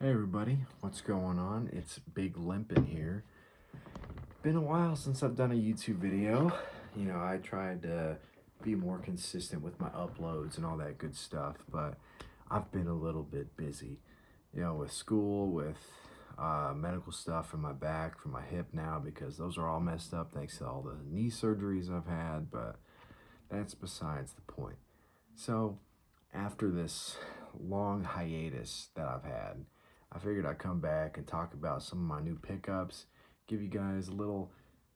Hey everybody, what's going on? It's Big Limpin here. Been a while since I've done a YouTube video. You know, I tried to be more consistent with my uploads and all that good stuff, but I've been a little bit busy. You know, with school, with medical stuff for my back, for my hip now, because those are all messed up thanks to all the knee surgeries I've had, but that's besides the point. So, after this long hiatus that I've had, I figured I'd come back and talk about some of my new pickups, give you guys a little,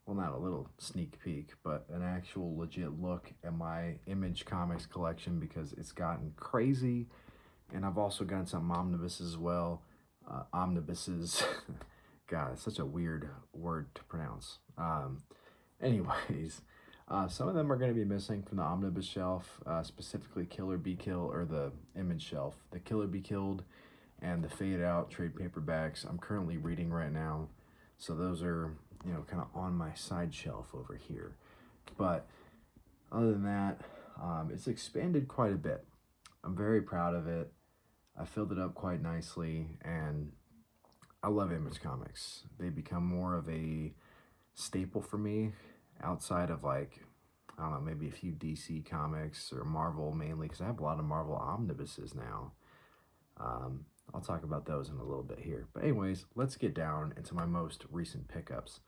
well, not a little sneak peek, but an actual legit look at my Image Comics collection because it's gotten crazy. And I've also gotten some omnibuses as well. Omnibuses, God, it's such a weird word to pronounce. Anyways, some of them are going to be missing from the omnibus shelf, specifically Kill or Be Killed, or the Image shelf. The Kill or Be Killed and the Fade Out trade paperbacks I'm currently reading right now. So those are, you know, kind of on my side shelf over here. But other than that, it's expanded quite a bit. I'm very proud of it. I filled it up quite nicely, and I love Image Comics. They become more of a staple for me outside of, like, I don't know, maybe a few DC comics or Marvel mainly, because I have a lot of Marvel omnibuses now. I'll talk about those in a little bit here. But anyways, let's get down into my most recent pickups.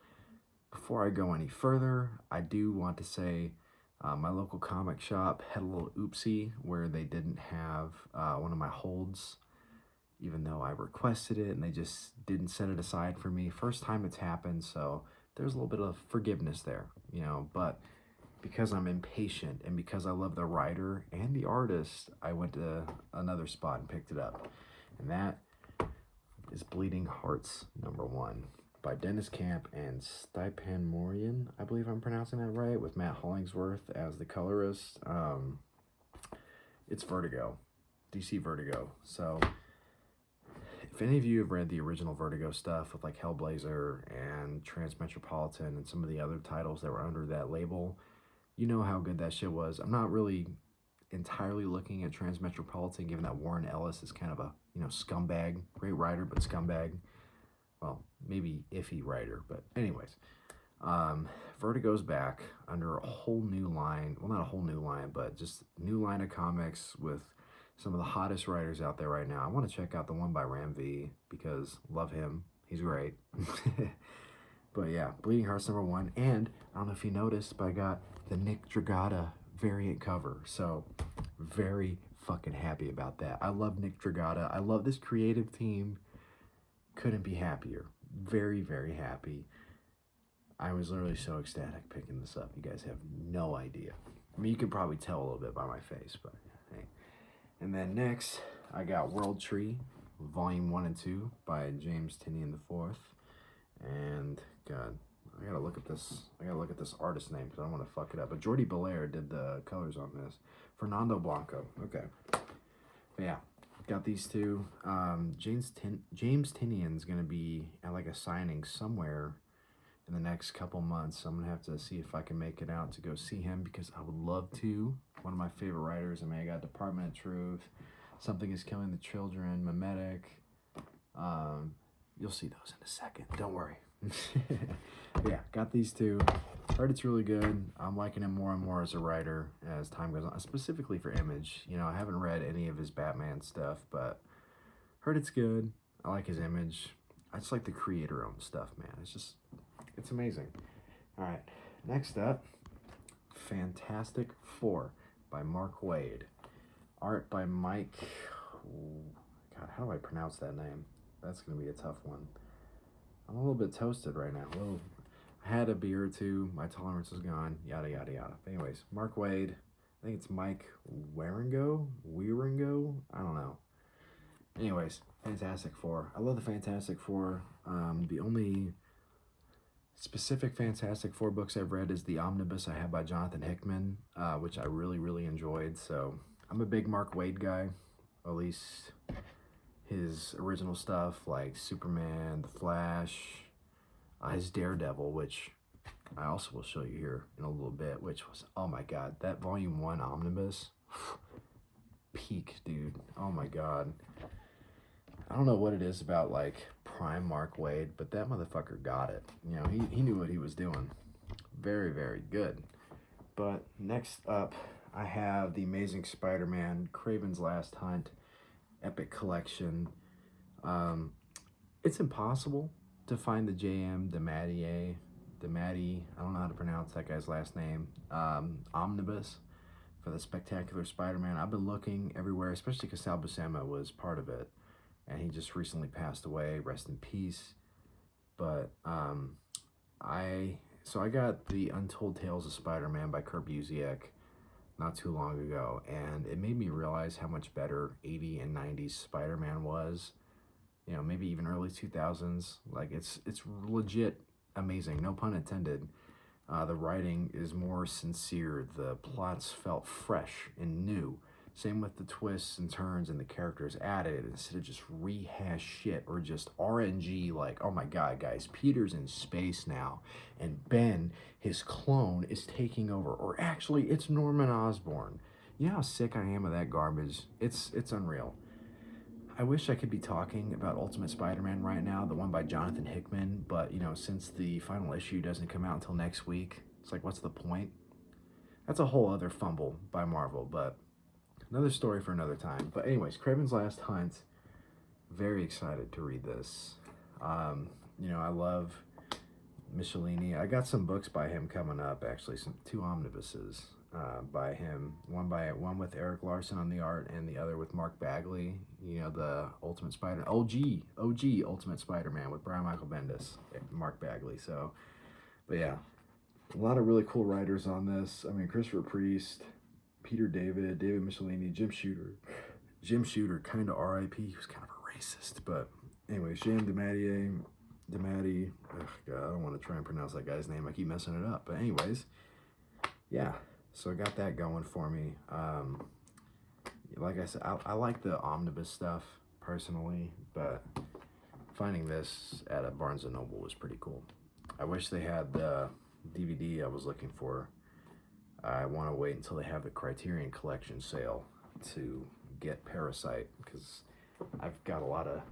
Before I go any further, I do want to say my local comic shop had a little oopsie where they didn't have one of my holds, even though I requested it, and they just didn't set it aside for me. First time it's happened, so there's a little bit of forgiveness there, you know, but because I'm impatient and because I love the writer and the artist, I went to another spot and picked it up. And that is Bleeding Hearts #1 by Dennis Camp and Stipan Morian. I believe I'm pronouncing that right, with Matt Hollingsworth as the colorist. It's Vertigo, DC Vertigo. So if any of you have read the original Vertigo stuff with like Hellblazer and Transmetropolitan and some of the other titles that were under that label, you know how good that shit was. I'm not really entirely looking at Transmetropolitan, given that Warren Ellis is kind of a, you know, scumbag. Great writer, but scumbag. Well, maybe iffy writer, but anyways. Vertigo's back under a whole new line. Well, not a whole new line, but just new line of comics with some of the hottest writers out there right now. I want to check out the one by Ram V because love him. He's great. But yeah, Bleeding Hearts #1. And I don't know if you noticed, but I got the Nick Dragata variant cover. So very fucking happy about that. I love Nick Dragata. I love this creative team. Couldn't be happier. Very, very happy. I was literally so ecstatic picking this up. You guys have no idea. I mean, you can probably tell a little bit by my face, but hey. And then next, I got World Tree, Volume 1 and 2 by James Tynion IV. And God, I gotta look at this artist name because I don't want to fuck it up. But Jordi Belair did the colors on this. Fernando Blanco. Okay. But yeah, got these two. James Tynion's gonna be at like a signing somewhere in the next couple months. So I'm gonna have to see if I can make it out to go see him because I would love to. One of my favorite writers. I mean, I got Department of Truth, Something is Killing the Children, Memetic. You'll see those in a second. Don't worry. Yeah, got these two. Heard it's really good. I'm liking him more and more as a writer as time goes on, specifically for Image. You know, I haven't read any of his Batman stuff, but heard it's good. I like his Image. I just like the creator-owned stuff, man. It's amazing. All right, next up, Fantastic Four by Mark Waid. Art by Mike... God, how do I pronounce that name? That's going to be a tough one. I'm a little bit toasted right now. I had a beer or two. My tolerance is gone. Yada, yada, yada. But anyways, Mark Waid. I think it's Mike Wieringo? I don't know. Anyways, Fantastic Four. I love the Fantastic Four. The only specific Fantastic Four books I've read is the omnibus I have by Jonathan Hickman, which I really, really enjoyed. So I'm a big Mark Waid guy. At least his original stuff like Superman, The Flash, his Daredevil, which I also will show you here in a little bit, which was, oh my God, that Volume 1 omnibus, peak, dude. Oh my God. I don't know what it is about like prime Mark Waid, but that motherfucker got it. You know, he knew what he was doing. Very, very good. But next up, I have The Amazing Spider-Man, Kraven's Last Hunt, Epic Collection. It's impossible to find the J.M. DeMatteis, I don't know how to pronounce that guy's last name, omnibus for the Spectacular Spider-Man. I've been looking everywhere, especially because Sal Buscema was part of it, and he just recently passed away. Rest in peace. But I got the Untold Tales of Spider-Man by Kurt Busiek not too long ago, and it made me realize how much better 80s and 90s Spider-Man was. You know, maybe even early 2000s. Like, it's legit amazing, no pun intended. The writing is more sincere. The plots felt fresh and new. Same with the twists and turns and the characters added instead of just rehash shit or just RNG like, oh my god, guys, Peter's in space now and Ben, his clone, is taking over. Or actually, it's Norman Osborn. You know how sick I am of that garbage? It's unreal. I wish I could be talking about Ultimate Spider-Man right now, the one by Jonathan Hickman, but, you know, since the final issue doesn't come out until next week, it's like, what's the point? That's a whole other fumble by Marvel, but another story for another time. But anyways, Kraven's Last Hunt, very excited to read this. You know, I love Michelini. I got some books by him coming up, actually, two omnibuses by him. One with Eric Larson on the art, and the other with Mark Bagley. You know, the Ultimate Spider, OG Ultimate Spider-Man with Brian Michael Bendis, Mark Bagley. So, but yeah, a lot of really cool writers on this. I mean, Christopher Priest, Peter David, David Michelini, Jim Shooter. Jim Shooter, kind of R.I.P. He was kind of a racist, but anyways, J.M. DeMatteis. Ugh, God, I don't want to try and pronounce that guy's name. I keep messing it up. But anyways, yeah. So I got that going for me. Like I said, I like the omnibus stuff personally, but finding this at a Barnes & Noble was pretty cool. I wish they had the DVD I was looking for. I want to wait until they have the Criterion Collection sale to get Parasite, because I've got a lot of...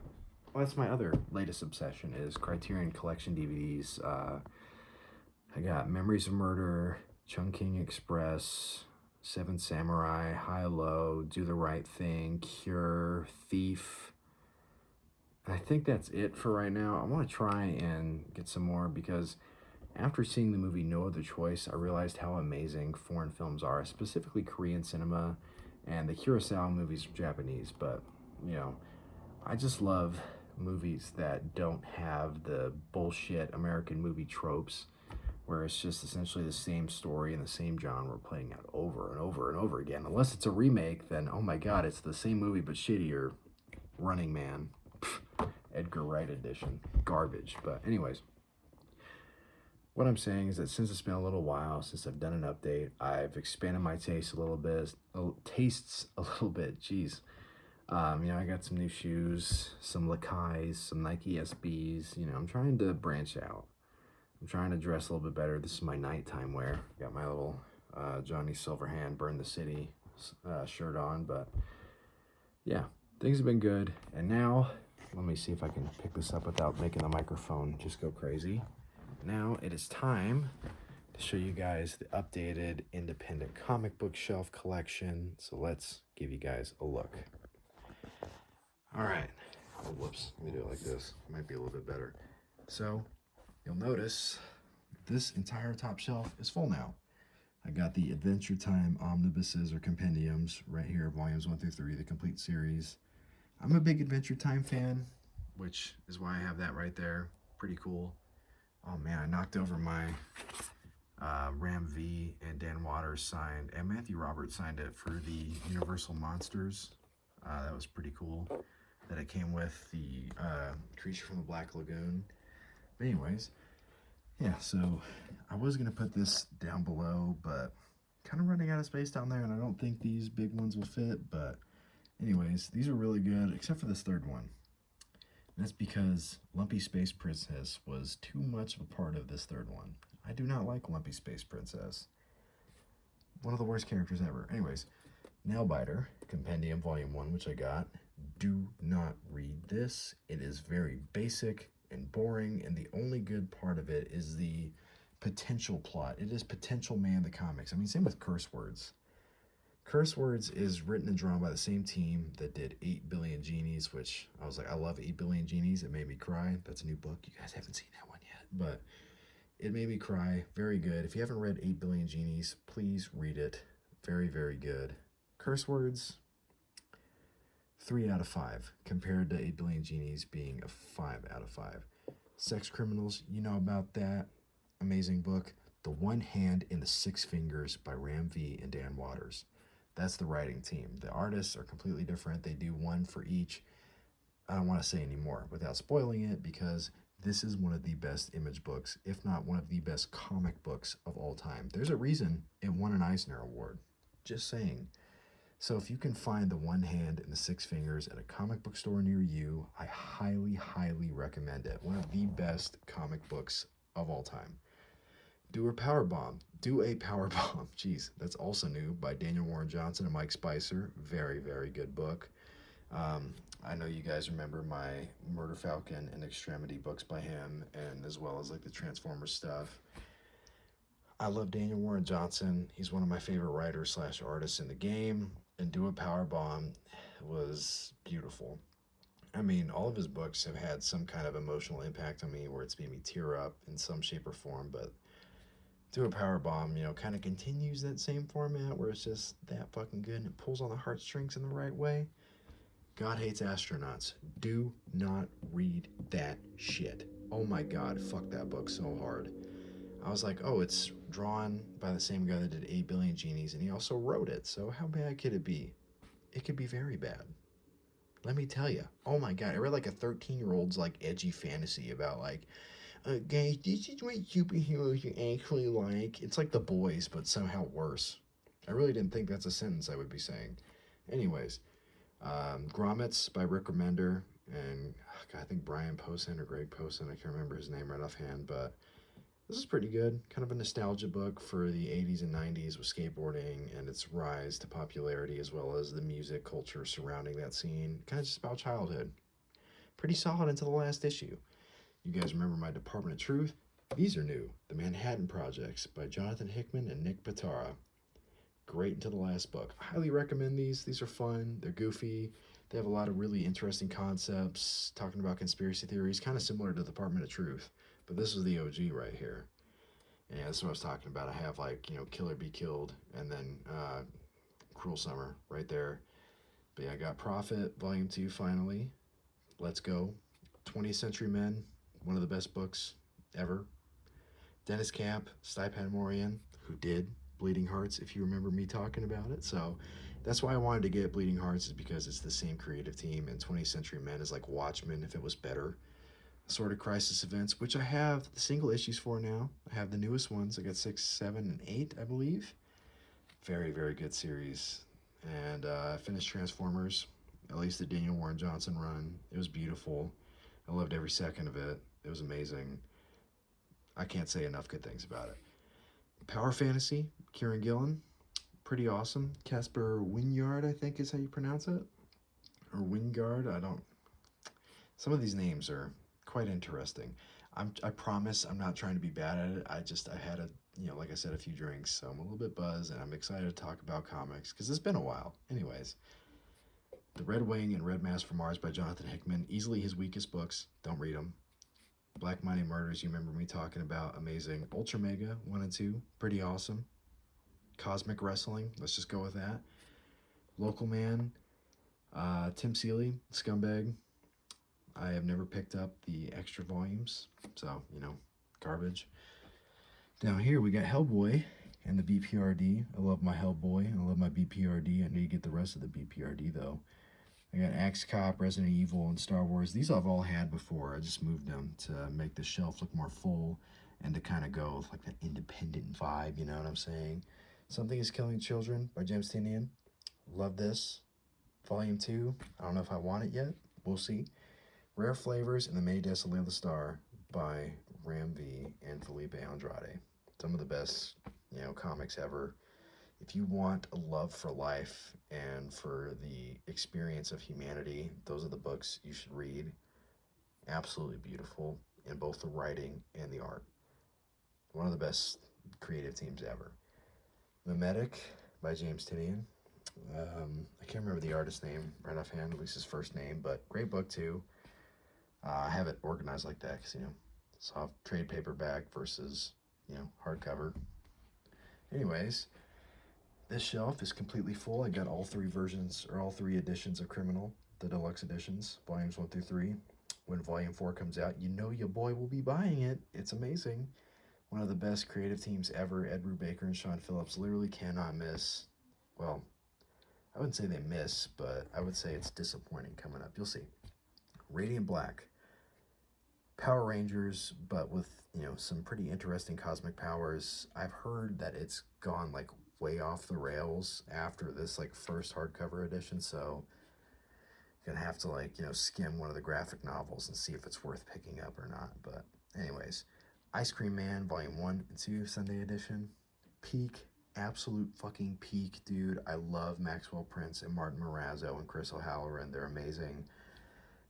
Well, that's my other latest obsession, is Criterion Collection DVDs. I got Memories of Murder, Chungking Express, Seven Samurai, High Low, Do the Right Thing, Cure, Thief. And I think that's it for right now. I want to try and get some more, because after seeing the movie No Other Choice, I realized how amazing foreign films are, specifically Korean cinema, and the Kurosawa movies are Japanese. But, you know, I just love movies that don't have the bullshit American movie tropes, where it's just essentially the same story and the same genre playing out over and over and over again. Unless it's a remake, then, oh my god, it's the same movie but shittier. Running Man, Edgar Wright edition, garbage. But anyways, what I'm saying is that since it's been a little while since I've done an update, I've expanded my tastes a little bit, jeez. You know, I got some new shoes, some Lakais, some Nike SBs. You know, I'm trying to branch out. I'm trying to dress a little bit better. This is my nighttime wear. Got my little Johnny Silverhand Burn the City shirt on. But yeah, things have been good. And now, let me see if I can pick this up without making the microphone just go crazy. Now it is time to show you guys the updated independent comic book shelf collection. So let's give you guys a look. All right. Oh, whoops. Let me do it like this. Might be a little bit better. So you'll notice this entire top shelf is full now. I got the Adventure Time omnibuses or compendiums right here, volumes 1 through 3, the complete series. I'm a big Adventure Time fan, which is why I have that right there. Pretty cool. Oh man, I knocked over my Ram V and Dan Waters signed, and Matthew Roberts signed it for the Universal Monsters. That was pretty cool that it came with the Creature from the Black Lagoon. But anyways, yeah, so I was going to put this down below, but kind of running out of space down there, and I don't think these big ones will fit. But anyways, these are really good, except for this third one. And that's because Lumpy Space Princess was too much of a part of this third one. I do not like Lumpy Space Princess. One of the worst characters ever. Anyways, Nailbiter, Compendium Volume 1, which I got. Do not read this. It is very basic and boring, and the only good part of it is the potential plot. It is Potential Man the comics. I mean, same with Curse Words. Curse Words is written and drawn by the same team that did 8 Billion Genies, which I was like, I love 8 Billion Genies. It made me cry. That's a new book. You guys haven't seen that one yet, but it made me cry. Very good. If you haven't read 8 Billion Genies, please read it. Very, very good. Curse Words, 3 out of 5, compared to 8 Billion Genies being a 5 out of 5. Sex Criminals, you know about that. Amazing book. The One Hand in the Six Fingers by Ram V and Dan Waters. That's the writing team. The artists are completely different. They do one for each. I don't want to say any more without spoiling it, because this is one of the best image books, if not one of the best comic books of all time. There's a reason it won an Eisner Award. Just saying. So if you can find The One Hand in the Six Fingers at a comic book store near you, I highly, highly recommend it. One of the best comic books of all time. Do a Power Bomb. Jeez, that's also new, by Daniel Warren Johnson and Mike Spicer. Very, very good book. I know you guys remember my Murder Falcon and Extremity books by him, and as well as like the Transformers stuff. I love Daniel Warren Johnson. He's one of my favorite writers / artists in the game, and Do a Power Bomb was beautiful. I mean, all of his books have had some kind of emotional impact on me where it's made me tear up in some shape or form, but Do a Power Bomb, kind of continues that same format where it's just that fucking good and it pulls on the heartstrings in the right way. God Hates Astronauts. Do not read that shit. Oh my God, fuck that book so hard. I was like, oh, it's drawn by the same guy that did 8 Billion Genies, and he also wrote it, so how bad could it be? It could be very bad. Let me tell you. Oh my God, I read like a 13-year-old's like edgy fantasy about like, guys, this is what superheroes you actually like. It's like The Boys, but somehow worse. I really didn't think that's a sentence I would be saying. Anyways, Grommets by Rick Remender, and I think Brian Posehn or Greg Posehn, I can't remember his name right offhand, but this is pretty good. Kind of a nostalgia book for the 80s and 90s with skateboarding and its rise to popularity, as well as the music culture surrounding that scene. Kind of just about childhood. Pretty solid until the last issue. You guys remember my Department of Truth? These are new. The Manhattan Projects by Jonathan Hickman and Nick Pitara. Great until the last book. I highly recommend these. These are fun. They're goofy. They have a lot of really interesting concepts, talking about conspiracy theories, kind of similar to the Department of Truth. But this is the OG right here. And yeah, that's what I was talking about. I have like, Kill or Be Killed, and then Cruel Summer right there. But yeah, I got Prophet Volume 2 finally. Let's go. 20th Century Men, one of the best books ever. Dennis Camp, Stipe Hadamorian, who did Bleeding Hearts, if you remember me talking about it. So that's why I wanted to get Bleeding Hearts, is because it's the same creative team, and 20th Century Men is like Watchmen if it was better. Sort of Crisis Events, which I have the single issues for now. I have the newest ones. I got 6, 7, and 8, I believe. Very, very good series. And I finished Transformers, at least the Daniel Warren Johnson run. It was beautiful. I loved every second of it. It was amazing. I can't say enough good things about it. Power Fantasy, Kieran Gillen, pretty awesome. Casper Wynyard, I think is how you pronounce it. Or Wingard, some of these names are quite interesting. I promise I'm not trying to be bad at it. I had like I said, a few drinks, so I'm a little bit buzzed, and I'm excited to talk about comics because it's been a while. Anyways, The Red Wing and Red Mask from Mars by Jonathan Hickman, easily his weakest books. Don't read them. Black Mighty Murders, you remember me talking about, amazing. Ultra Mega 1 and 2, pretty awesome. Cosmic Wrestling, let's just go with that. Local Man, Tim Seeley, Scumbag. I have never picked up the extra volumes, so, garbage. Down here, we got Hellboy and the BPRD. I love my Hellboy. I love my BPRD. I need to get the rest of the BPRD, though. I got Axe Cop, Resident Evil, and Star Wars. These I've all had before. I just moved them to make the shelf look more full and to kind of go with like that independent vibe, you know what I'm saying? Something is Killing Children by James Tynion. Love this. Volume 2. I don't know if I want it yet. We'll see. Rare Flavors and the May Desolate the Star by Ram V and Felipe Andrade. Some of the best, comics ever. If you want a love for life and for the experience of humanity, those are the books you should read. Absolutely beautiful in both the writing and the art. One of the best creative teams ever. Mimetic by James Tinian. I can't remember the artist's name right offhand, at least his first name, but great book too. I have it organized like that because, soft trade paperback versus, hardcover. Anyways, this shelf is completely full. I got all three versions or all three editions of Criminal, the deluxe editions, volumes 1 through 3. When volume 4 comes out, your boy will be buying it. It's amazing. One of the best creative teams ever, Ed Brubaker and Sean Phillips, literally cannot miss. Well, I wouldn't say they miss, but I would say it's disappointing coming up. You'll see. Radiant Black. Power Rangers, but with, some pretty interesting cosmic powers. I've heard that it's gone, like, way off the rails after this, like, first hardcover edition, so you're gonna have to, like, skim one of the graphic novels and see if it's worth picking up or not. But anyways, Ice Cream Man, Volume 1 and 2, Sunday edition. Peak, absolute fucking peak, dude. I love Maxwell Prince and Martin Morazzo and Chris O'Halloran. They're amazing.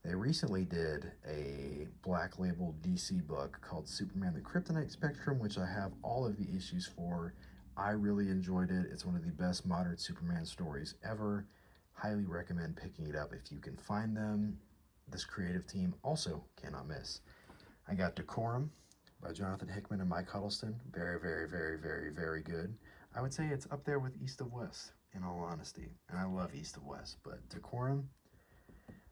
They recently did a black label DC book called Superman the Kryptonite Spectrum, which I have all of the issues for. I really enjoyed it. It's one of the best modern Superman stories ever. Highly recommend picking it up if you can find them. This creative team also cannot miss. I got Decorum by Jonathan Hickman and Mike Huddleston. Very, very, very, very, very good. I would say it's up there with East of West, in all honesty. And I love East of West, but Decorum,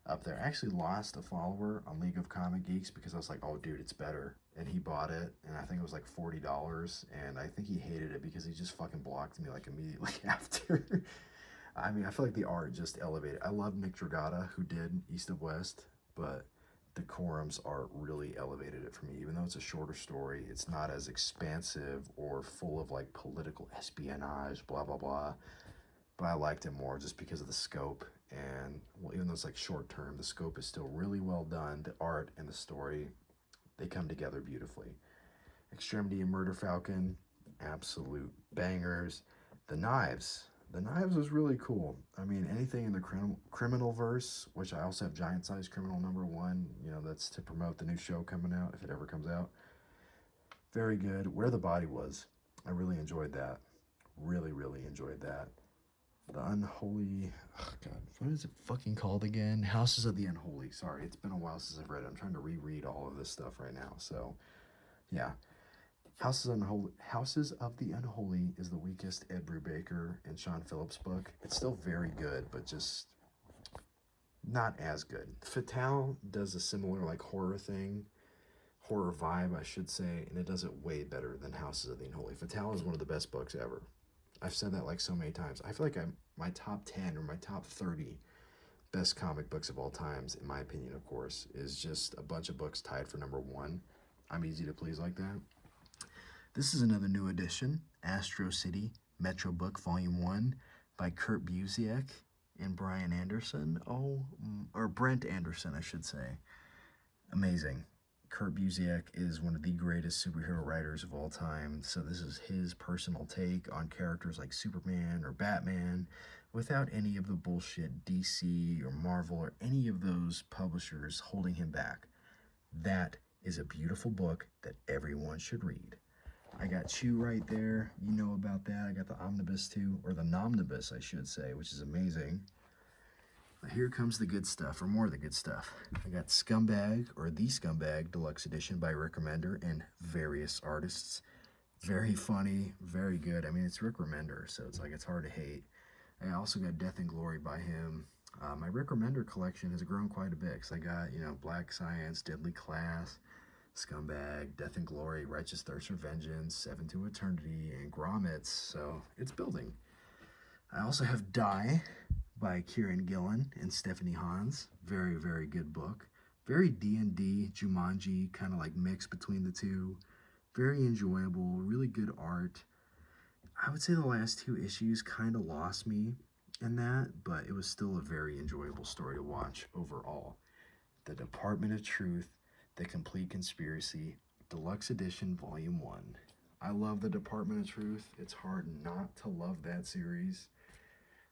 up there. I actually lost a follower on League of Comic Geeks because I was like, oh, dude, it's better. And he bought it, and I think it was like $40, and I think he hated it because he just fucking blocked me like immediately after. I mean, I feel like the art just elevated. I love Nick Dragata, who did East of West, but Decorum's art really elevated it for me. Even though it's a shorter story, it's not as expansive or full of like political espionage, blah, blah, blah. But I liked it more just because of the scope. And well, even though it's like short term, the scope is still really well done. The art and the story, they come together beautifully. Extremity and Murder Falcon, absolute bangers. The Knives was really cool. I mean, anything in the criminal verse, which I also have Giant Size Criminal #1, that's to promote the new show coming out, if it ever comes out. Very good. Where the Body Was, I really enjoyed that. Really, really enjoyed that. The Unholy, oh God, what is it fucking called again? Houses of the Unholy. Sorry, it's been a while since I've read it. I'm trying to reread all of this stuff right now. So, yeah. Houses of the Unholy is the weakest Ed Brubaker and Sean Phillips book. It's still very good, but just not as good. Fatale does a similar like horror vibe, I should say, and it does it way better than Houses of the Unholy. Fatale is one of the best books ever. I've said that like so many times. I feel like my top 10 or my top 30 best comic books of all times, in my opinion, of course, is just a bunch of books tied for #1. I'm easy to please like that. This is another new edition, Astro City Metro Book Volume 1 by Kurt Busiek and Brian Anderson. Or Brent Anderson, I should say. Amazing. Kurt Busiek is one of the greatest superhero writers of all time, so this is his personal take on characters like Superman or Batman without any of the bullshit DC or Marvel or any of those publishers holding him back. That is a beautiful book that everyone should read. I got Chew right there. You know about that. I got the Omnibus too, or the Nomnibus, I should say, which is amazing. But here comes the good stuff, or more of the good stuff. I got Scumbag, or The Scumbag Deluxe Edition by Rick Remender and various artists. Very funny, very good. I mean, it's Rick Remender, so it's hard to hate. I also got Death and Glory by him. My Rick Remender collection has grown quite a bit, because I got, Black Science, Deadly Class, Scumbag, Death and Glory, Righteous Thirst for Vengeance, Seven to Eternity, and Grommets, so it's building. I also have Die by Kieran Gillen and Stephanie Hans. Very, very good book. Very D&D, Jumanji, kind of like mix between the two. Very enjoyable, really good art. I would say the last 2 issues kind of lost me in that, but it was still a very enjoyable story to watch overall. The Department of Truth, The Complete Conspiracy, Deluxe Edition, Volume 1. I love the Department of Truth. It's hard not to love that series.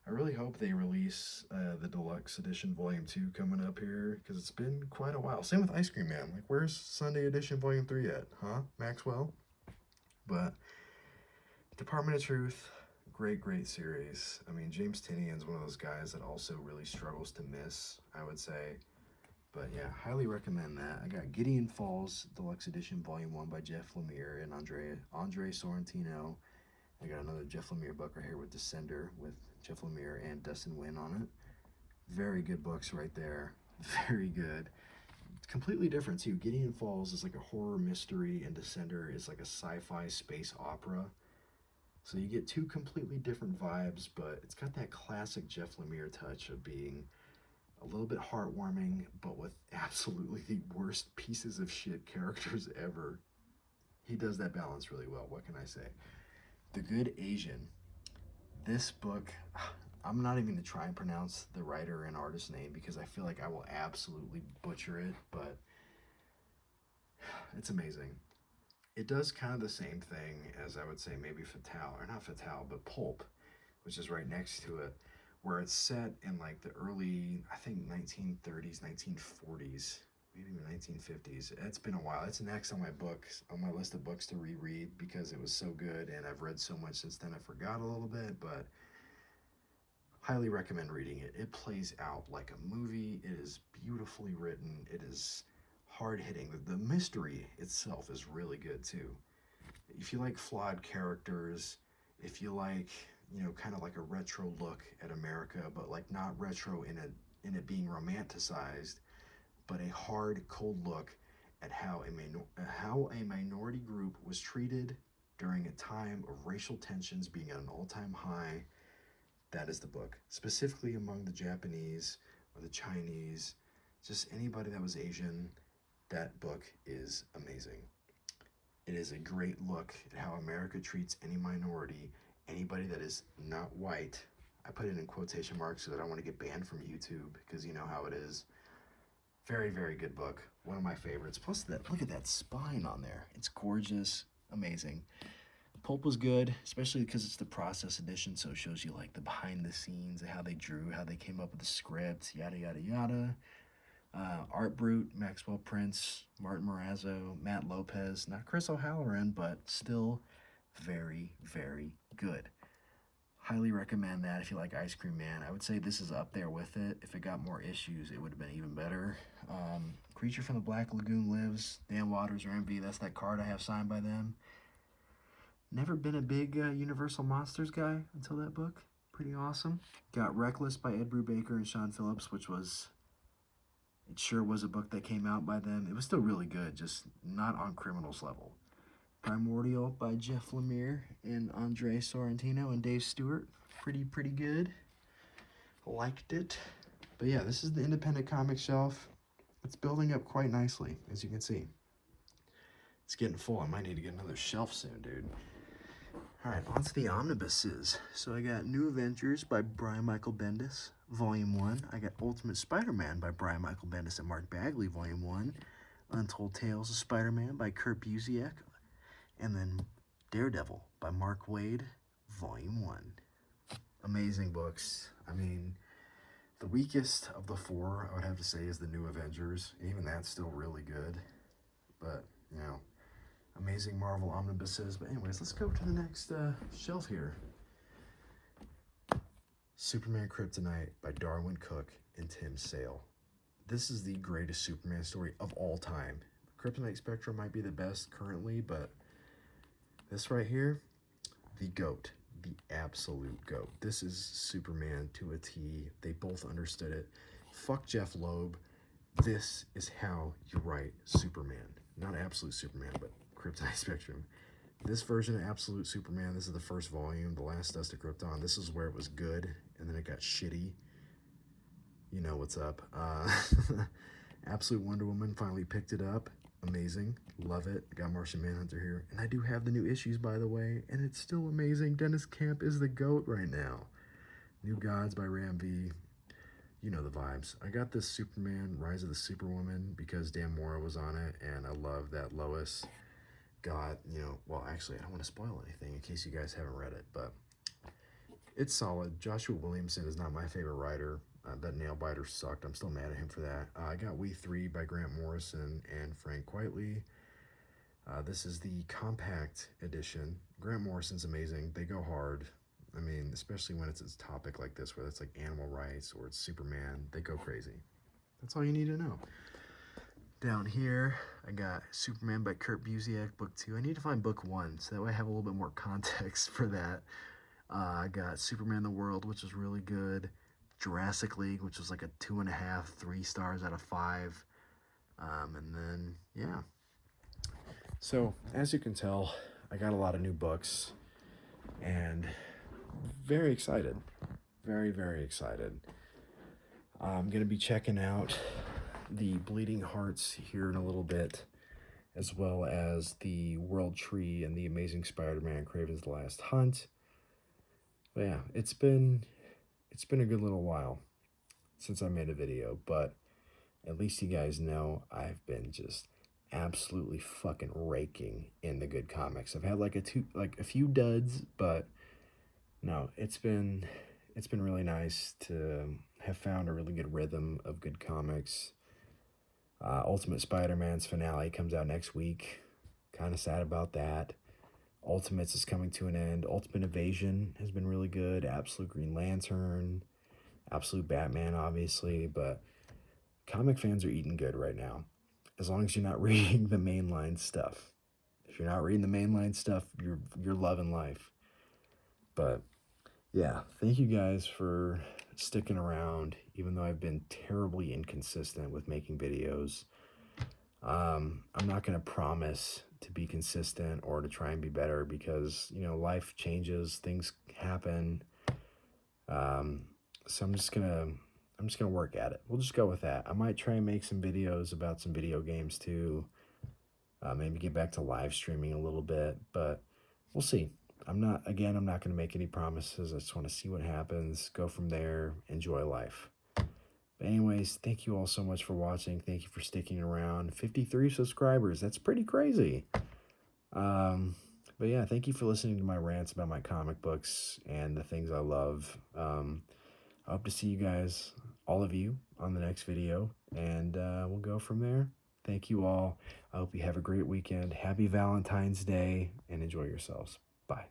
I really hope they release the deluxe edition volume 2 coming up here, because it's been quite a while. Same with Ice Cream Man. Like, where's Sunday edition volume 3 at? Huh, Maxwell? But Department of Truth, great series. I mean, James Tinian's one of those guys that also really struggles to miss, I would say. But yeah, highly recommend that. I got Gideon Falls Deluxe Edition Volume 1 by Jeff Lemire and Andre Sorrentino. I got another Jeff Lemire book right here with Descender with Jeff Lemire and Dustin Nguyen on it. Very good books right there. Very good. It's completely different too. Gideon Falls is like a horror mystery, and Descender is like a sci-fi space opera. So you get two completely different vibes, but it's got that classic Jeff Lemire touch of being a little bit heartwarming, but with absolutely the worst pieces of shit characters ever. He does that balance really well. What can I say? The Good Asian. This book, I'm not even going to try and pronounce the writer and artist name because I feel like I will absolutely butcher it, but it's amazing. It does kind of the same thing as, I would say, maybe Fatale, or not Fatale, but Pulp, which is right next to it, where it's set in like the early, I think 1930s, 1940s, maybe even 1950s. It's been a while. It's next on my list of books to reread because it was so good, and I've read so much since then I forgot a little bit, but highly recommend reading it. It plays out like a movie. It is beautifully written. It is hard-hitting. The mystery itself is really good too. If you like flawed characters, if you like, you know, kind of like a retro look at America, but like not retro in it being romanticized, but a hard, cold look at how a minority group was treated during a time of racial tensions being at an all-time high. That is the book, specifically among the Japanese or the Chinese, just anybody that was Asian. That book is amazing. It is a great look at how America treats any minority, anybody that is not white. I put it in quotation marks so that I want to get banned from YouTube because you know how it is. Very good book. One of my favorites. Plus, look at that spine on there. It's gorgeous, amazing. Pulp was good, especially because it's the process edition, so it shows you like the behind the scenes of how they drew, how they came up with the script, yada yada. Art Brut, Maxwell Prince, Martin Morazzo, Matt Lopez, not Chris O'Halloran, but still very good. Highly recommend that if you like Ice Cream Man. I would say this is up there with it. If it got more issues, it would have been even better. Creature from the Black Lagoon Lives, Dan Waters or MV, that's that card I have signed by them. Never been a big Universal Monsters guy until that book. Pretty awesome. Got Reckless by Ed Brubaker and Sean Phillips, which was... It sure was a book that came out by them. It was still really good, just not on Criminals level. Primordial by Jeff Lemire and Andre Sorrentino and Dave Stewart. Pretty good. Liked it. But yeah, this is the independent comic shelf. It's building up quite nicely, as you can see. It's getting full. I might need to get another shelf soon, dude. Alright, on to the omnibuses. So I got New Avengers by Brian Michael Bendis, Volume 1. I got Ultimate Spider-Man by Brian Michael Bendis and Mark Bagley, Volume 1. Untold Tales of Spider-Man by Kurt Busiek. And then Daredevil by Mark Waid, Volume 1. Amazing books. I mean, the weakest of the four, I would have to say, is the New Avengers. Even that's still really good. But, you know, amazing Marvel omnibuses. But anyways, let's go to the next shelf here. Superman Kryptonite by Darwin Cook and Tim Sale. This is the greatest Superman story of all time. Kryptonite Spectrum might be the best currently, but this right here, the GOAT. The absolute GOAT. This is Superman to a T. They both understood it. Fuck Jeff Loeb. This is how you write Superman. Not Absolute Superman, but Kryptonite Spectrum. This version of Absolute Superman, this is the first volume, The Last Dust of Krypton. This is where it was good, and then it got shitty. You know what's up. Absolute Wonder Woman finally picked it up. Amazing. Love it. Got Martian Manhunter here. And I do have the new issues, by the way, and it's still amazing. Dennis Camp is the GOAT right now. New Gods by Ram V. You know the vibes. I got this Superman Rise of the Superwoman because Dan Mora was on it, and I love that Lois got, you know, well, actually, I don't want to spoil anything in case you guys haven't read it, but it's solid. Joshua Williamson is not my favorite writer. That Nailbiter sucked. I'm still mad at him for that. I got We Three by Grant Morrison and Frank Quitely. This is the compact edition. Grant Morrison's amazing. They go hard. I mean, especially when it's a topic like this, where it's like animal rights or it's Superman, they go crazy. That's all you need to know. Down here, I got Superman by Kurt Busiek, book 2. I need to find book 1, so that way I have a little bit more context for that. I got Superman the World, which is really good. Jurassic League, which was like a 2.5, 3 stars out of 5. And then, yeah. So, as you can tell, I got a lot of new books, and very excited. Very, very excited. I'm going to be checking out the Bleeding Hearts here in a little bit, as well as the World Tree and the Amazing Spider-Man Kraven's the Last Hunt. But yeah, it's been a good little while since I made a video, but at least you guys know I've been just absolutely fucking raking in the good comics. I've had like a few duds, but no, it's been really nice to have found a really good rhythm of good comics. Ultimate Spider-Man's finale comes out next week. Kind of sad about that. Ultimates is coming to an end. Ultimate Invasion has been really good. Absolute Green Lantern. Absolute Batman, obviously. But comic fans are eating good right now. As long as you're not reading the mainline stuff. If you're not reading the mainline stuff, you're loving life. But yeah, thank you guys for sticking around, even though I've been terribly inconsistent with making videos. I'm not going to promise to be consistent or to try and be better because, you know, life changes, things happen. So I'm just gonna work at it. We'll just go with that. I might try and make some videos about some video games too. Maybe get back to live streaming a little bit, but we'll see. I'm not going to make any promises. I just want to see what happens, go from there, enjoy life. But anyways, thank you all so much for watching. Thank you for sticking around. 53 subscribers. That's pretty crazy. But yeah, thank you for listening to my rants about my comic books and the things I love. I hope to see you guys, all of you, on the next video, and we'll go from there. Thank you all. I hope you have a great weekend. Happy Valentine's Day, and enjoy yourselves. Bye.